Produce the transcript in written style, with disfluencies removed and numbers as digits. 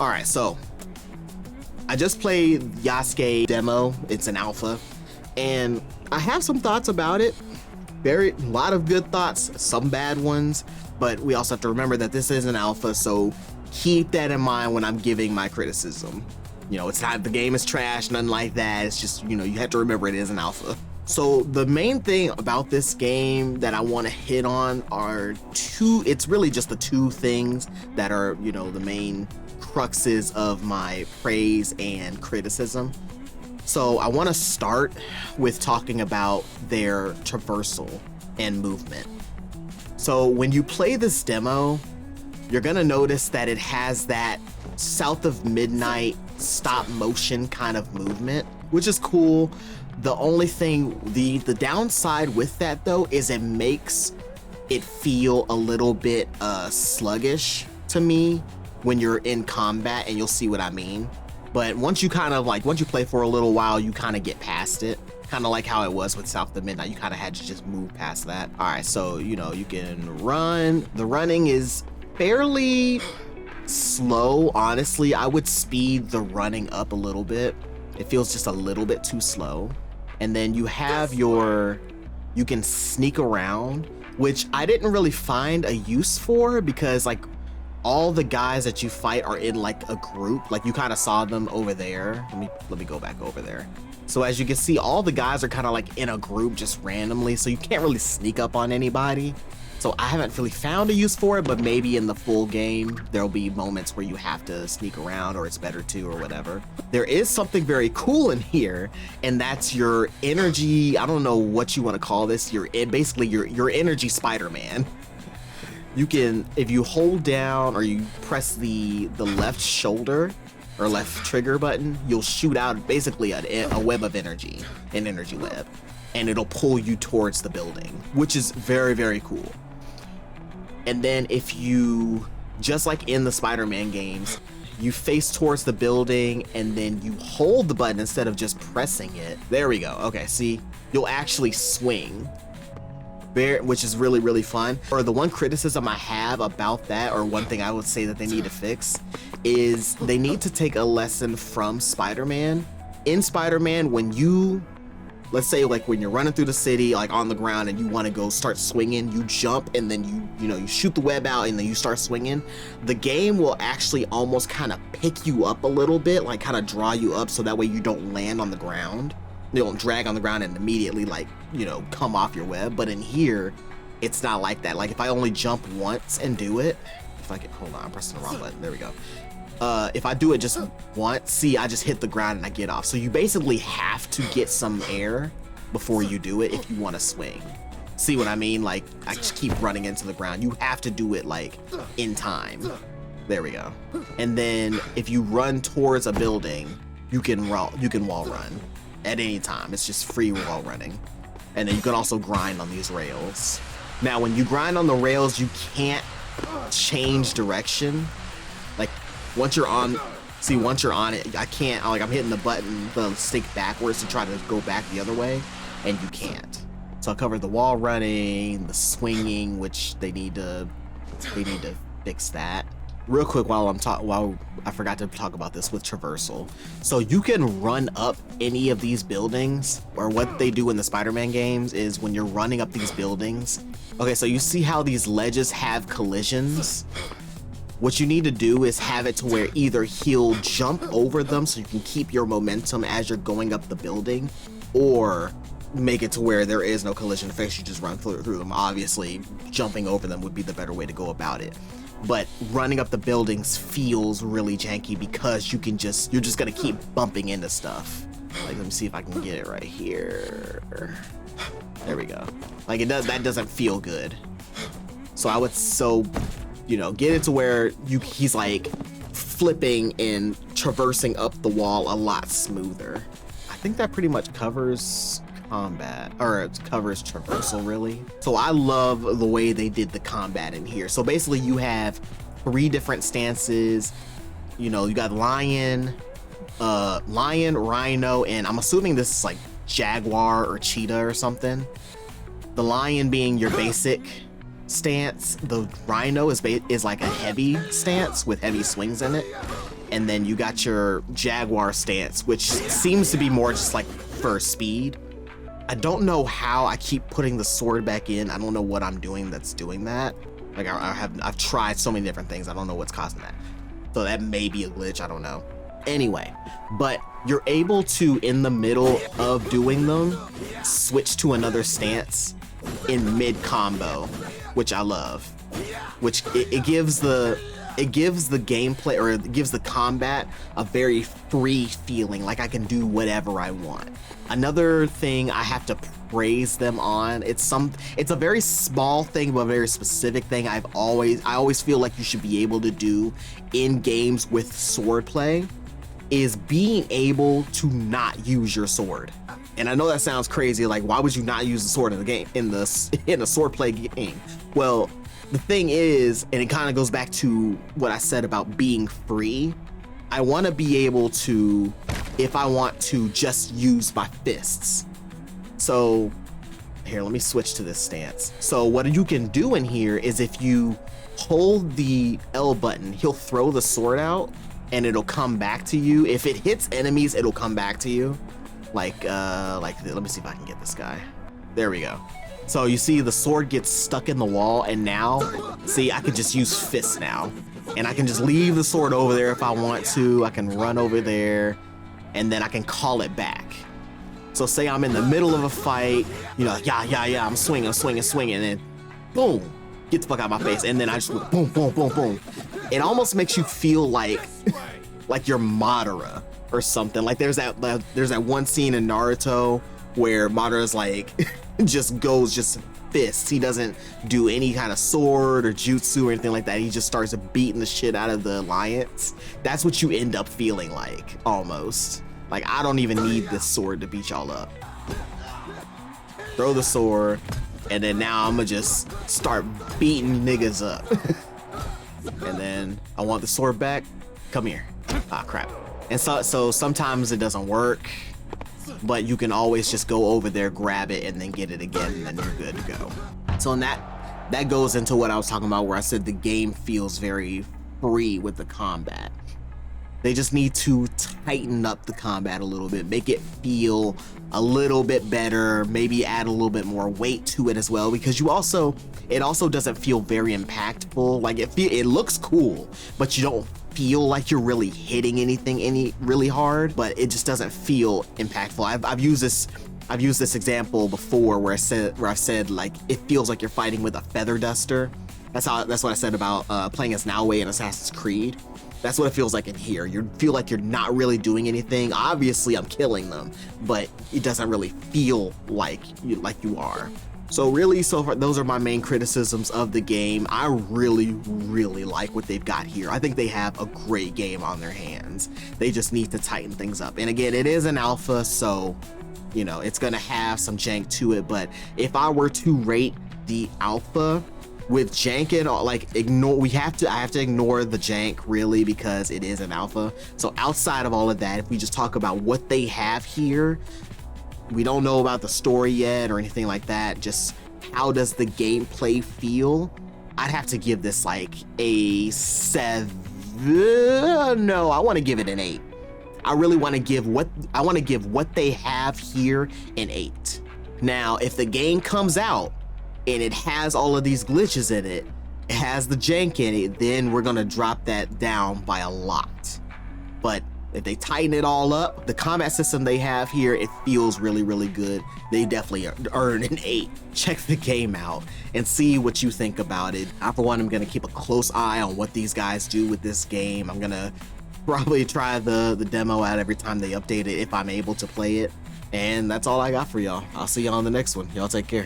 All right, so I just played Yasuke demo. It's an alpha, and I have some thoughts about it. A lot of good thoughts, some bad ones, but we also have to remember that this is an alpha, so keep that in mind when I'm giving my criticism. You know, it's not the game is trash, nothing like that. It's just, you know, you have to remember it is an alpha. So the main thing about this game that I want to hit on are it's really just the two things that are, you know, the main cruxes of my praise and criticism. So I want to start with talking about their traversal and movement. So when you play this demo, you're gonna notice that it has that South of Midnight stop motion kind of movement, which is cool. The only thing, the downside with that though, is it makes it feel a little bit sluggish to me when you're in combat, and you'll see what I mean. But once you play for a little while, you kind of get past it. Kind of like how it was with South of Midnight, you kind of had to just move past that. All right, so, you know, you can run. The running is fairly slow, honestly. I would speed the running up a little bit. It feels just a little bit too slow. And then you have you can sneak around, which I didn't really find a use for, because like all the guys that you fight are in like a group. Like you kind of saw them over there. Let me go back over there. So as you can see, all the guys are kind of like in a group just randomly, so you can't really sneak up on anybody. So I haven't really found a use for it, but maybe in the full game, there'll be moments where you have to sneak around, or it's better to, or whatever. There is something very cool in here, and that's your energy. I don't know what you want to call this. Basically your energy Spider-Man. You can, if you hold down or you press the left shoulder or left trigger button, you'll shoot out basically a web of energy, an energy web, and it'll pull you towards the building, which is very, very cool. And then if you, just like in the Spider-Man games, you face towards the building and then you hold the button instead of just pressing it. There we go. Okay, see, you'll actually swing, which is really, really fun. Or the one criticism I have about that, or one thing I would say that they need to fix, is they need to take a lesson from Spider-Man. In Spider-Man, when you, let's say like when you're running through the city, like on the ground, and you want to go start swinging, you jump and then you shoot the web out and then you start swinging. The game will actually almost kind of pick you up a little bit, like kind of draw you up, so that way you don't land on the ground. You don't drag on the ground and immediately like, you know, come off your web. But in here, it's not like that. Like if I only jump once and do it, if I can, hold on, I'm pressing the wrong button. There we go. If I do it just once, see, I just hit the ground and I get off. So you basically have to get some air before you do it if you want to swing. See what I mean? Like I just keep running into the ground. You have to do it like in time. There we go. And then if you run towards a building, you can wall run at any time. It's just free wall running. And then you can also grind on these rails. Now, when you grind on the rails, you can't change direction. Like once you're on it, I can't, like I'm hitting the stick backwards to try to go back the other way, and you can't. So I covered the wall running, the swinging, which they need to fix that. Real quick, while I forgot to talk about this with traversal. So you can run up any of these buildings, or what they do in the Spider-Man games is when you're running up these buildings. Okay, so you see how these ledges have collisions? What you need to do is have it to where either he'll jump over them so you can keep your momentum as you're going up the building, or make it to where there is no collision effects, you just run through them. Obviously, jumping over them would be the better way to go about it. But running up the buildings feels really janky because you're just gonna keep bumping into stuff. Like, let me see if I can get it right here. There we go. Like that doesn't feel good. So you know, get it to where he's like flipping and traversing up the wall a lot smoother. I think that pretty much covers combat, or it covers traversal really. So I love the way they did the combat in here. So basically you have 3 different stances. You know, you got lion, rhino, and I'm assuming this is like jaguar or cheetah or something. The lion being your basic stance. The Rhino is like a heavy stance with heavy swings in it. And then you got your Jaguar stance, which seems to be more just like for speed. I don't know how I keep putting the sword back in. I don't know what I'm doing that's doing that. Like I've tried so many different things. I don't know what's causing that. So that may be a glitch, I don't know. Anyway, but you're able to, in the middle of doing them, switch to another stance in mid combo, which I love. Which it gives the gameplay, or it gives the combat a very free feeling, like I can do whatever I want. Another thing I have to praise them on, it's a very small thing but a very specific thing I always feel like you should be able to do in games with swordplay, is being able to not use your sword. And I know that sounds crazy, like why would you not use the sword in the game, in a swordplay game? Well, the thing is, and it kind of goes back to what I said about being free, I want to be able to, if I want to, just use my fists. So here, let me switch to this stance. So what you can do in here is if you hold the L button, he'll throw the sword out and it'll come back to you. If it hits enemies, it'll come back to you. Like let me see if I can get this guy. There we go. So you see the sword gets stuck in the wall, and now, see, I can just use fists now. And I can just leave the sword over there if I want to. I can run over there, and then I can call it back. So say I'm in the middle of a fight, you know, yeah, I'm swinging, and then boom, get the fuck out of my face. And then I just boom, boom, boom, boom. It almost makes you feel like you're Madara or something. Like there's that one scene in Naruto where Madara's like, just fists. He doesn't do any kind of sword or jutsu or anything like that. He just starts beating the shit out of the alliance. That's what you end up feeling like, almost. Like, I don't even need this sword to beat y'all up. Throw the sword, and then now I'm gonna just start beating niggas up. And then I want the sword back. Come here. Ah, crap. And so sometimes it doesn't work, but you can always just go over there, grab it, and then get it again, and then you're good to go. So in that goes into what I was talking about, where I said the game feels very free with the combat. They just need to tighten up the combat a little bit, make it feel a little bit better, maybe add a little bit more weight to it as well, because it also doesn't feel very impactful. Like it looks cool, but you don't feel like you're really hitting anything really hard, but it just doesn't feel impactful. I've used this example before where I've said like it feels like you're fighting with a feather duster. That's what I said about playing as Naoe in Assassin's Creed. That's what it feels like in here. You feel like you're not really doing anything. Obviously, I'm killing them, but it doesn't really feel like you are. So really, so far, those are my main criticisms of the game. I really, really like what they've got here. I think they have a great game on their hands. They just need to tighten things up. And again, it is an alpha, so, you know, it's gonna have some jank to it. But if I were to rate the alpha with jank and all, like, I have to ignore the jank really, because it is an alpha. So outside of all of that, if we just talk about what they have here, we don't know about the story yet or anything like that. Just how does the gameplay feel? I'd have to give this like a 7. No, I want to give it an 8. I really want to give what they have here an 8. Now, if the game comes out and it has all of these glitches in it, it has the jank in it, then we're gonna drop that down by a lot. But if they tighten it all up, the combat system they have here, it feels really, really good. They definitely earn an 8. Check the game out and see what you think about it. I, for one, am gonna keep a close eye on what these guys do with this game. I'm gonna probably try the demo out every time they update it if I'm able to play it. And that's all I got for y'all. I'll see y'all on the next one. Y'all take care.